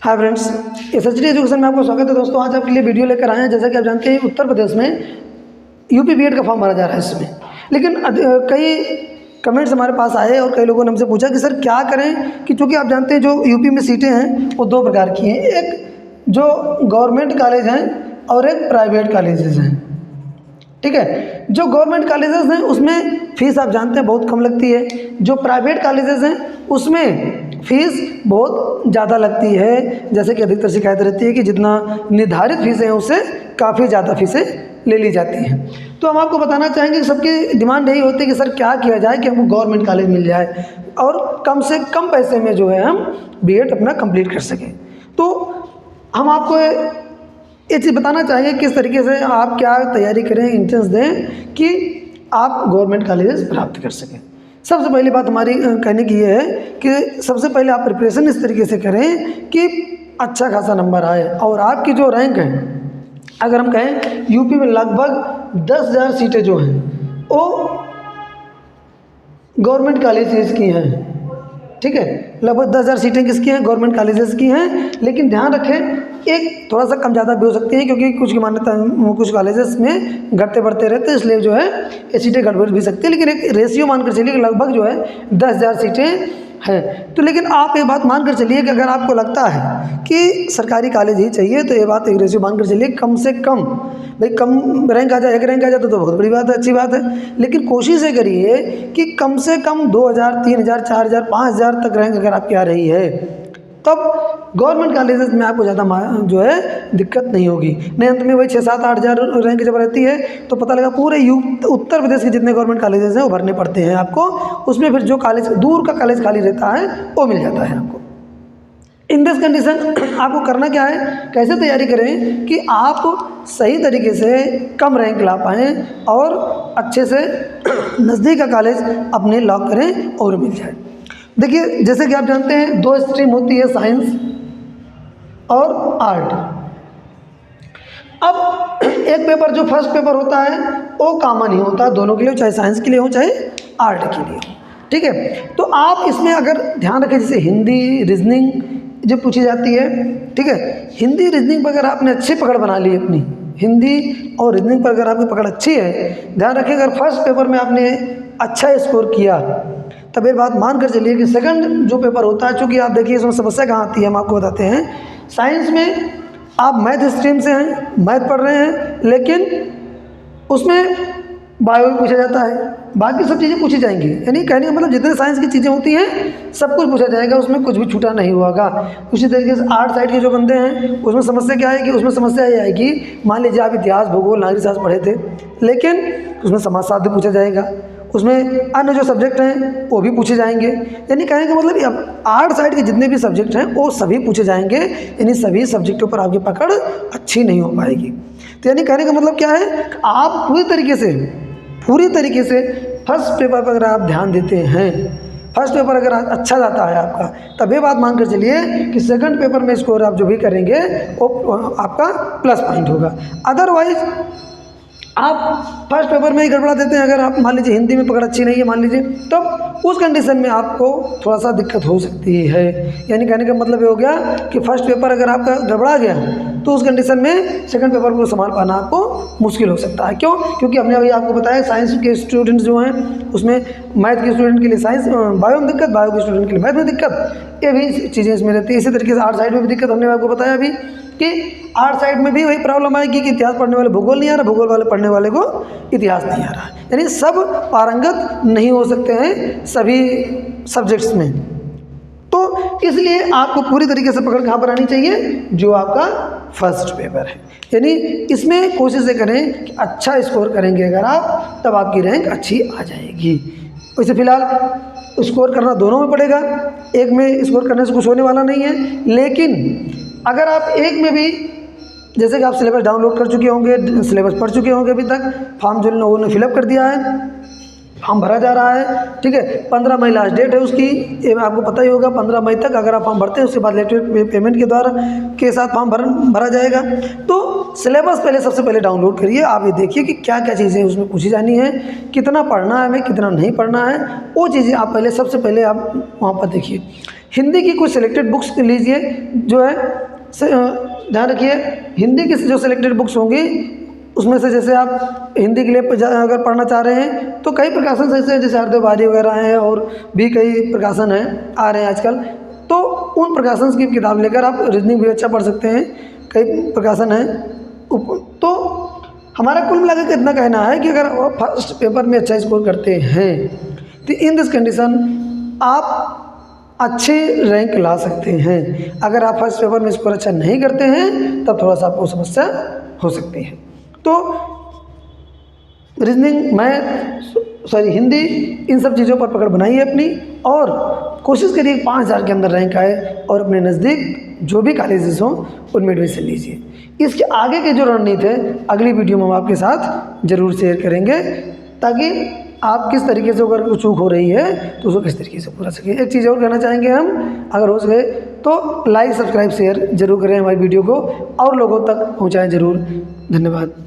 Hi friends, SHD education में आपका स्वागत है। दोस्तों, आज आपके लिए वीडियो लेकर आए हैं। जैसा कि आप जानते हैं, उत्तर प्रदेश में यूपी बीएड का फॉर्म भरा जा रहा है इसमें। लेकिन कई कमेंट्स हमारे पास आए और कई लोगों ने हमसे पूछा कि सर क्या करें, कि चूँकि आप जानते हैं जो यूपी में सीटें हैं वो दो प्रकार की हैं। एक जो गवर्नमेंट कॉलेज हैं और एक प्राइवेट कॉलेजेस हैं। ठीक है, जो गवर्नमेंट कॉलेजेस हैं उसमें फ़ीस आप जानते हैं बहुत कम लगती है। जो प्राइवेट कॉलेजेस हैं उसमें फ़ीस बहुत ज़्यादा लगती है। जैसे कि अधिकतर शिकायत रहती है कि जितना निर्धारित फ़ीसें हैं उससे काफ़ी ज़्यादा फ़ीसें ले ली जाती हैं। तो हम आपको बताना चाहेंगे कि सबकी डिमांड यही होती है कि सर क्या किया जाए कि हमको गवर्नमेंट कॉलेज मिल जाए और कम से कम पैसे में जो है हम बीएड अपना कंप्लीट कर सकें। तो हम आपको ये चीज़ बताना चाहेंगे किस तरीके से आप क्या तैयारी करें, एंट्रेंस दें कि आप गवर्नमेंट कॉलेजेस प्राप्त कर सकें। सबसे पहली बात हमारी कहने की ये है कि सबसे पहले आप प्रिपरेशन इस तरीके से करें कि अच्छा खासा नंबर आए और आपकी जो रैंक है, अगर हम कहें यूपी में लगभग 10,000 सीटें जो हैं वो गवर्नमेंट कॉलेजेस की हैं। ठीक है, लगभग 10,000 सीटें किसकी हैं? गवर्नमेंट कॉलेजेस की हैं। लेकिन ध्यान रखें, एक थोड़ा सा कम ज़्यादा भी हो सकती है क्योंकि कुछ की मान्यता कुछ कॉलेजेस में घटते बढ़ते रहते हैं, इसलिए जो है ये सीटें गड़बड़ भी सकती है। लेकिन एक रेशियो मानकर चलिए कि लगभग जो है 10,000 सीटें हैं। तो लेकिन आप ये बात मानकर चलिए कि अगर आपको लगता है कि सरकारी कॉलेज ही चाहिए तो ये बात एक रेशियो मानकर चलिए कम से कम, भाई कम रैंक आ जाए, एक रैंक आ जाए तो बहुत बड़ी बात है, अच्छी बात है। लेकिन कोशिश ये करिए कि कम से कम 2,000, 3,000, 4,000, 5,000 तक रैंक अगर आपकी आ रही है तब गवर्नमेंट कॉलेजेस में आपको ज़्यादा जो है दिक्कत नहीं होगी। नहीं अंत में वही 6-7-8,000 रैंक जब रहती है तो पता लगा पूरे उत्तर प्रदेश के जितने गवर्नमेंट कॉलेजेस हैं वो भरने पड़ते हैं आपको। उसमें फिर जो कॉलेज दूर का कॉलेज खाली रहता है वो मिल जाता है आपको। इन दिस कंडीशन आपको करना क्या है, कैसे तैयारी करें कि आप सही तरीके से कम रैंक ला पाएँ और अच्छे से नज़दीक का कॉलेज अपने लॉक करें और मिल जाए। देखिए, जैसे कि आप जानते हैं दो स्ट्रीम होती है, साइंस और आर्ट। अब एक पेपर जो फर्स्ट पेपर होता है वो कॉमन ही होता है दोनों के लिए, चाहे साइंस के लिए हो चाहे आर्ट के लिए हो। ठीक है, तो आप इसमें अगर ध्यान रखें, जैसे हिंदी रीजनिंग जो पूछी जाती है, ठीक है, हिंदी रीजनिंग पर अगर आपने अच्छी पकड़ बना ली, अपनी हिंदी और रीजनिंग पर अगर आपकी पकड़ अच्छी है, ध्यान रखें अगर फर्स्ट पेपर में आपने अच्छा स्कोर किया तब ये बात मान कर चलिए कि सेकंड जो पेपर होता है, चूँकि आप देखिए इसमें समस्या कहाँ आती है, हम आपको बताते हैं। साइंस में आप मैथ स्ट्रीम से हैं, मैथ पढ़ रहे हैं, लेकिन उसमें बायो भी पूछा जाता है, बाकी सब चीज़ें पूछी जाएंगी। यानी कहने का मतलब जितने साइंस की चीज़ें होती हैं सब कुछ पूछा जाएगा, उसमें कुछ भी छूटा नहीं होगा। उसी तरीके से आर्ट साइड के जो बंदे हैं उसमें समस्या क्या आएगी, उसमें समस्या ये आएगी, मान लीजिए आप इतिहास, भूगोल, नागरिक शास्त्र पढ़े थे, लेकिन उसमें समाजशास्त्र पूछा जाएगा, उसमें अन्य जो सब्जेक्ट हैं वो भी पूछे जाएंगे। यानी कहने का मतलब आर्ट साइड के जितने भी सब्जेक्ट हैं वो सभी पूछे जाएंगे, यानी सभी सब्जेक्टों पर आपकी पकड़ अच्छी नहीं हो पाएगी। तो यानी कहने का मतलब क्या है, आप पूरी तरीके से फर्स्ट पेपर पर अगर आप ध्यान देते हैं, फर्स्ट पेपर अगर अच्छा जाता है आपका, तब ये बात मान कर चलिए कि सेकंड पेपर में स्कोर आप जो भी करेंगे वो आपका प्लस पॉइंट होगा। अदरवाइज आप फर्स्ट पेपर में ही गड़बड़ा देते हैं, अगर आप मान लीजिए हिंदी में पकड़ अच्छी नहीं है मान लीजिए, तब उस कंडीशन में आपको थोड़ा सा दिक्कत हो सकती है। यानी कहने का मतलब ये हो गया कि फर्स्ट पेपर अगर आपका गड़बड़ा गया तो उस कंडीशन में सेकंड पेपर को संभाल पाना आपको मुश्किल हो सकता है। क्यों? क्योंकि हमने अभी आपको बताया साइंस के स्टूडेंट्स जो हैं उसमें मैथ के स्टूडेंट के लिए साइंस, बायो में दिक्कत, बायो के स्टूडेंट के लिए मैथ में दिक्कत, ये भी चीज़ें इसमें रहती है। इसी तरीके से आर्ट साइड में भी दिक्कत, हमने आपको बताया अभी कि आर्ट साइड में भी वही प्रॉब्लम आएगी कि इतिहास पढ़ने वाले भूगोल नहीं आ रहा, भूगोल वाले पढ़ने वाले को इतिहास नहीं आ रहा। यानी सब पारंगत नहीं हो सकते हैं सभी सब्जेक्ट्स में। तो इसलिए आपको पूरी तरीके से पकड़ कहाँ पर आनी चाहिए, जो आपका फर्स्ट पेपर है। यानी इसमें कोशिश करें कि अच्छा स्कोर करेंगे अगर आप, तब आपकी रैंक अच्छी आ जाएगी। वैसे फिलहाल स्कोर करना दोनों में पड़ेगा, एक में स्कोर करने से कुछ होने वाला नहीं है। लेकिन अगर आप एक में भी, जैसे कि आप सिलेबस डाउनलोड कर चुके होंगे, सिलेबस पढ़ चुके होंगे, अभी तक फॉर्म जो लोगों ने फिलअप कर दिया है, फॉर्म भरा जा रहा है, ठीक है, 15 मई लास्ट डेट है उसकी, ये आपको पता ही होगा। 15 मई तक अगर आप फॉर्म भरते हैं उसके बाद इलेक्ट्रॉनिक पेमेंट के द्वारा के साथ फॉर्म भरा जाएगा। तो सिलेबस पहले सबसे पहले डाउनलोड करिए, आप ये देखिए कि क्या क्या चीज़ें उसमें पूछी जानी है, कितना पढ़ना है हमें, कितना नहीं पढ़ना है, वो चीज़ें आप पहले सबसे पहले आप वहाँ पर देखिए। हिंदी की कुछ सिलेक्टेड बुक्स लीजिए, जो है ध्यान रखिए, हिंदी की जो सिलेक्टेड बुक्स होंगी उसमें से जैसे आप हिंदी के लिए अगर पढ़ना चाह रहे हैं तो कई प्रकाशन ऐसे हैं, जैसे हरदेव वारी वगैरह हैं और भी कई प्रकाशन हैं आ रहे हैं आजकल, तो उन प्रकाशन की किताब लेकर आप रीजनिंग भी अच्छा पढ़ सकते हैं, कई प्रकाशन हैं। तो हमारा कुल मिलाकर इतना कहना है कि अगर आप फर्स्ट पेपर में अच्छा स्कोर करते हैं तो इन दिस कंडीशन आप अच्छे रैंक ला सकते हैं। अगर आप फर्स्ट पेपर में स्कोर अच्छा नहीं करते हैं तब थोड़ा सा आपको समस्या हो सकती है। तो रीजनिंग, मैथ, हिंदी, इन सब चीज़ों पर पकड़ बनाइए अपनी और कोशिश करिए 5000 के अंदर रैंक आए और अपने नज़दीक जो भी कॉलेजेस हों उनमें एडमिशन लीजिए। इसके आगे के जो रणनीति है अगली वीडियो में हम आपके साथ ज़रूर शेयर करेंगे, ताकि आप किस तरीके से अगर चूक हो रही है तो उसको किस तरीके से पूरा सकें। एक चीज़ और कहना चाहेंगे हम, अगर हो सके तो लाइक, सब्सक्राइब, शेयर जरूर करें हमारी वीडियो को और लोगों तक पहुँचाएँ ज़रूर। धन्यवाद।